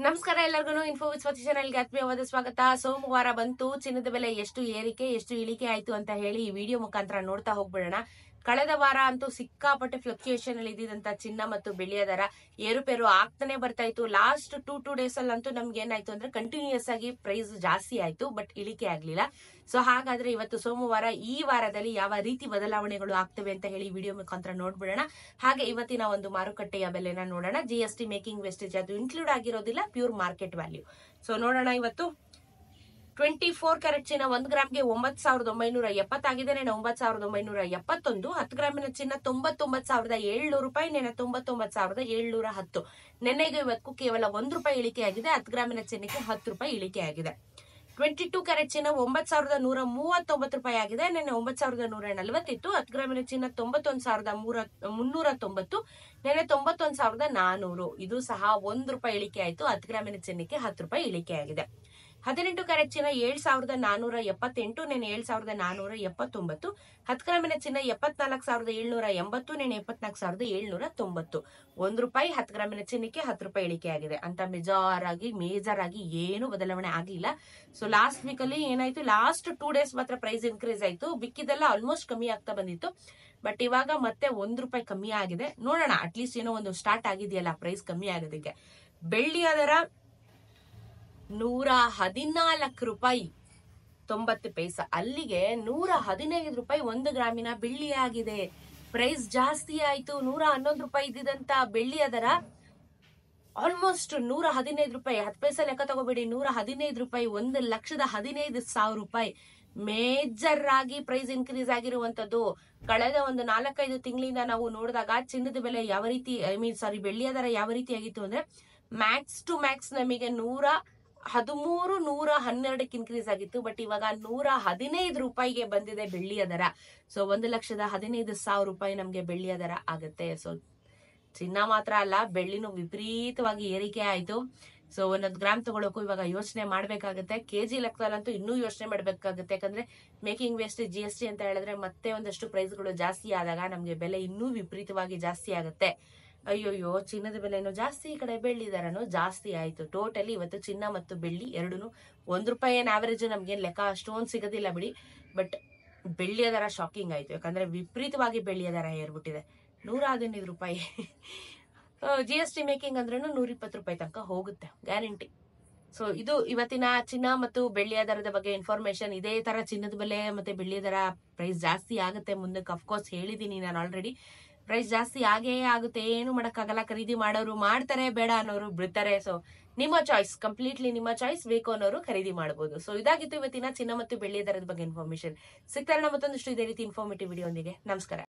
ನಮಸ್ಕಾರ ಎಲ್ಲರಿಗೂ info with Swathi ಚಾನೆಲ್ಗೆ ಆತ್ಮೀಯವಾದ ಸ್ವಾಗತ. ಸೋಮವಾರ ಬಂತು, ಚಿನ್ನದ ಬೆಲೆ ಎಷ್ಟು ಏರಿಕೆ ಎಷ್ಟು ಇಳಿಕೆ ಆಯ್ತು ಅಂತ ಹೇಳಿ ಈ ವಿಡಿಯೋ ಮುಖಾಂತರ ನೋಡ್ತಾ ಹೋಗ್ಬಿಡೋಣ. ಕಳೆದ ವಾರ ಅಂತೂ ಸಿಕ್ಕಾಪಟ್ಟೆ ಫ್ಲಕ್ಚುಯೇಷನ್ ಅಲ್ಲಿ ಇದ್ದಿದಂತ ಚಿನ್ನ ಮತ್ತು ಬೆಳ್ಳಿಯ ದರ ಏರುಪೇರು ಆಗ್ತಾನೆ ಬರ್ತಾ ಇತ್ತು. ಲಾಸ್ಟ್ ಟೂ ಡೇಸ್ ಅಲ್ಲಂತೂ ನಮ್ಗೆ ಏನಾಯ್ತು ಅಂದ್ರೆ ಕಂಟಿನ್ಯೂಸ್ ಆಗಿ ಪ್ರೈಸ್ ಜಾಸ್ತಿ ಆಯ್ತು, ಬಟ್ ಇಳಿಕೆ ಆಗ್ಲಿಲ್ಲ. ಸೊ ಹಾಗಾದ್ರೆ ಇವತ್ತು ಸೋಮವಾರ ಈ ವಾರದಲ್ಲಿ ಯಾವ ರೀತಿ ಬದಲಾವಣೆಗಳು ಆಗ್ತವೆ ಅಂತ ಹೇಳಿ ವಿಡಿಯೋ ಮುಖಾಂತರ ನೋಡ್ಬಿಡೋಣ. ಹಾಗೆ ಇವತ್ತಿನ ಒಂದು ಮಾರುಕಟ್ಟೆಯ ಬೆಲೆನ ನೋಡೋಣ. GST ಮೇಕಿಂಗ್ ವೆಸ್ಟೇಜ್ ಅದು ಇನ್ಕ್ಲೂಡ್ ಆಗಿರೋದಿಲ್ಲ, ಪ್ಯೂರ್ ಮಾರ್ಕೆಟ್ ವ್ಯಾಲ್ಯೂ. ಸೊ ನೋಡೋಣ. ಇವತ್ತು 24 ಕ್ಯಾರೆಟ್ ಚಿನ್ನ 1 ಗ್ರಾಮ್ಗೆ 9,970 ಆಗಿದೆ. ನೆನೆ 9,971. 10 ಗ್ರಾಮಿನ ಚಿನ್ನ 99,700 ರೂಪಾಯಿ. ನೆನೆ 99,710. ನೆನ್ನೆಗೂ ಇವತ್ತು ಕೇವಲ ₹1 ಇಳಿಕೆ ಆಗಿದೆ. 10 ಗ್ರಾಮಿನ ಚಿನ್ನಕ್ಕೆ ₹10 ಇಳಿಕೆ ಆಗಿದೆ. 22 ಕ್ಯಾರೆಟ್ ಚಿನ್ನ 9,139 ರೂಪಾಯಿ ಆಗಿದೆ. ನೆನೆ 9,140 ಇತ್ತು. 10 ಗ್ರಾಮಿನ ಚಿನ್ನ 91,390. ನೆನೆ 91,400. ಇದು ಸಹ ₹1 ಇಳಿಕೆ ಆಯ್ತು. 10 ಗ್ರಾಮಿನ ಚಿನ್ನಕ್ಕೆ ₹10 ಇಳಿಕೆ ಆಗಿದೆ. 18 ಕ್ಯಾರೆಟ್ ಚಿನ್ನ 7,478. ನೆನೆ 7,479. 10 ಗ್ರಾಮಿನ ಚಿನ್ನ 74,780. ನೆನೆ 74,790. ₹1. 10 ಗ್ರಾಮಿನ ಚಿನ್ನಕ್ಕೆ ₹10 ಇಳಿಕೆ ಆಗಿದೆ. ಅಂತ ಮೇಜರ್ ಆಗಿ ಏನು ಬದಲಾವಣೆ ಆಗ್ಲಿಲ್ಲ. ಸೊ ಲಾಸ್ಟ್ ವೀಕ್ ಅಲ್ಲಿ ಏನಾಯ್ತು, ಲಾಸ್ಟ್ 2 ಡೇಸ್ ಮಾತ್ರ ಪ್ರೈಸ್ ಇನ್ಕ್ರೀಸ್ ಆಯ್ತು. ಬಿಕ್ಕಿದೆಲ್ಲ ಆಲ್ಮೋಸ್ಟ್ ಕಮ್ಮಿ ಆಗ್ತಾ ಬಂದಿತ್ತು. ಬಟ್ ಇವಾಗ ಮತ್ತೆ ₹1 ಕಮ್ಮಿ ಆಗಿದೆ. ನೋಡೋಣ, ಅಟ್ಲೀಸ್ಟ್ ಏನೋ ಒಂದು ಸ್ಟಾರ್ಟ್ ಆಗಿದೆಯಲ್ಲ ಪ್ರೈಸ್ ಕಮ್ಮಿ ಆಗೋದಕ್ಕೆ. ಬೆಳ್ಳಿಯ ದರ ₹114 90 ಪೈಸೆ. ಅಲ್ಲಿಗೆ ₹115 1 ಗ್ರಾಮಿನ ಬೆಳ್ಳಿ ಆಗಿದೆ. ಪ್ರೈಸ್ ಜಾಸ್ತಿ ಆಯ್ತು. ₹111 ಇದ್ದಿದಂತ ಬೆಳ್ಳಿಯ ದರ ಆಲ್ಮೋಸ್ಟ್ ₹115. 10 ಪೈಸೆ ಲೆಕ್ಕ ತಗೋಬೇಡಿ. ₹115, ₹1,15,000. ಮೇಜರ್ ಆಗಿ ಪ್ರೈಸ್ ಇನ್ಕ್ರೀಸ್ ಆಗಿರುವಂತದ್ದು. ಕಳೆದ ಒಂದು 4-5 ತಿಂಗಳಿಂದ ನಾವು ನೋಡಿದಾಗ ಚಿನ್ನದ ಬೆಲೆ ಯಾವ ರೀತಿ ಬೆಳ್ಳಿಯ ದರ ಯಾವ ರೀತಿ ಆಗಿತ್ತು ಅಂದ್ರೆ ಮ್ಯಾಕ್ಸ್ ಟು ಮ್ಯಾಕ್ಸ್ ನಮಗೆ ₹113, ₹112 ಇನ್ಕ್ರೀಸ್ ಆಗಿತ್ತು. ಬಟ್ ಇವಾಗ ₹115 ಬಂದಿದೆ ಬೆಳ್ಳಿಯ ದರ. ಸೊ ₹1,15,000 ನಮ್ಗೆ ಬೆಳ್ಳಿಯ ದರ ಆಗುತ್ತೆ. ಸೊ ಚಿನ್ನ ಮಾತ್ರ ಅಲ್ಲ, ಬೆಳ್ಳಿನೂ ವಿಪರೀತವಾಗಿ ಏರಿಕೆ ಆಯ್ತು. ಸೊ 1 ಗ್ರಾಮ್ ತಗೊಳಕ್ಕೂ ಇವಾಗ ಯೋಚನೆ ಮಾಡ್ಬೇಕಾಗುತ್ತೆ. ಕೆಜಿ ಲೆಕ್ಕದಲ್ಲಂತೂ ಇನ್ನೂ ಯೋಚನೆ ಮಾಡ್ಬೇಕಾಗುತ್ತೆ. ಯಾಕಂದ್ರೆ ಮೇಕಿಂಗ್ ವೇಸ್ಟ್ GST ಅಂತ ಹೇಳಿದ್ರೆ ಮತ್ತೆ ಒಂದಷ್ಟು ಪ್ರೈಸ್ಗಳು ಜಾಸ್ತಿ ಆದಾಗ ನಮ್ಗೆ ಬೆಲೆ ಇನ್ನೂ ವಿಪರೀತವಾಗಿ ಜಾಸ್ತಿ ಆಗುತ್ತೆ. ಅಯ್ಯೋಯ್ಯೋ, ಚಿನ್ನದ ಬೆಲೆನೂ ಜಾಸ್ತಿ, ಈ ಕಡೆ ಬೆಳ್ಳಿ ದರನೂ ಜಾಸ್ತಿ ಆಯ್ತು. ಟೋಟಲಿ ಇವತ್ತು ಚಿನ್ನ ಮತ್ತು ಬೆಳ್ಳಿ ಎರಡೂನು ₹1 ಏನ್ ಆವರೇಜ್ ನಮ್ಗೇನ್ ಲೆಕ್ಕ ಅಷ್ಟೊಂದು ಸಿಗೋದಿಲ್ಲ ಬಿಡಿ. ಬಟ್ ಬೆಳ್ಳಿಯ ದರ ಶಾಕಿಂಗ್ ಆಯ್ತು. ಯಾಕಂದ್ರೆ ವಿಪರೀತವಾಗಿ ಬೆಳ್ಳಿಯ ದರ ಏರ್ಬಿಟ್ಟಿದೆ. ₹115. GST ಮೇಕಿಂಗ್ ಅಂದ್ರೂ ₹120 ತನಕ ಹೋಗುತ್ತೆ ಗ್ಯಾರಂಟಿ. ಸೊ ಇದು ಇವತ್ತಿನ ಚಿನ್ನ ಮತ್ತು ಬೆಳ್ಳಿಯ ದರದ ಬಗ್ಗೆ ಇನ್ಫಾರ್ಮೇಶನ್. ಇದೇ ತರ ಚಿನ್ನದ ಬೆಲೆ ಮತ್ತೆ ಬೆಳ್ಳಿಯ ದರ ಪ್ರೈಸ್ ಜಾಸ್ತಿ ಆಗುತ್ತೆ ಮುಂದಕ್ಕೆ. ಅಫ್ಕೋರ್ಸ್ ಹೇಳಿದೀನಿ ನಾನು ಆಲ್ರೆಡಿ, ಪ್ರೈಸ್ ಜಾಸ್ತಿ ಆಗೇ ಆಗುತ್ತೆ. ಏನು ಮಾಡಕ್ಕಾಗಲ್ಲ. ಖರೀದಿ ಮಾಡೋರು ಮಾಡ್ತಾರೆ, ಬೇಡ ಅನ್ನೋರು ಬಿಡ್ತಾರೆ. ಸೊ ನಿಮ್ಮ ಚಾಯ್ಸ್, ಕಂಪ್ಲೀಟ್ಲಿ ನಿಮ್ಮ ಚಾಯ್ಸ್. ಬೇಕು ಅನ್ನೋರು ಖರೀದಿ ಮಾಡಬಹುದು. ಸೊ ಇದಾಗಿತ್ತು ಇವತ್ತಿನ ಚಿನ್ನ ಮತ್ತು ಬೆಳ್ಳಿಯ ದರದ ಬಗ್ಗೆ ಇನ್ಫಾರ್ಮೇಶನ್. ಸಿಗ್ತಾರ ಮತ್ತೊಂದಷ್ಟು ಇದೇ ರೀತಿ ಇನ್ಫಾರ್ಮೇಟಿವ್ ವಿಡಿಯೋ ಒಂದಿಗೆ. ನಮಸ್ಕಾರ.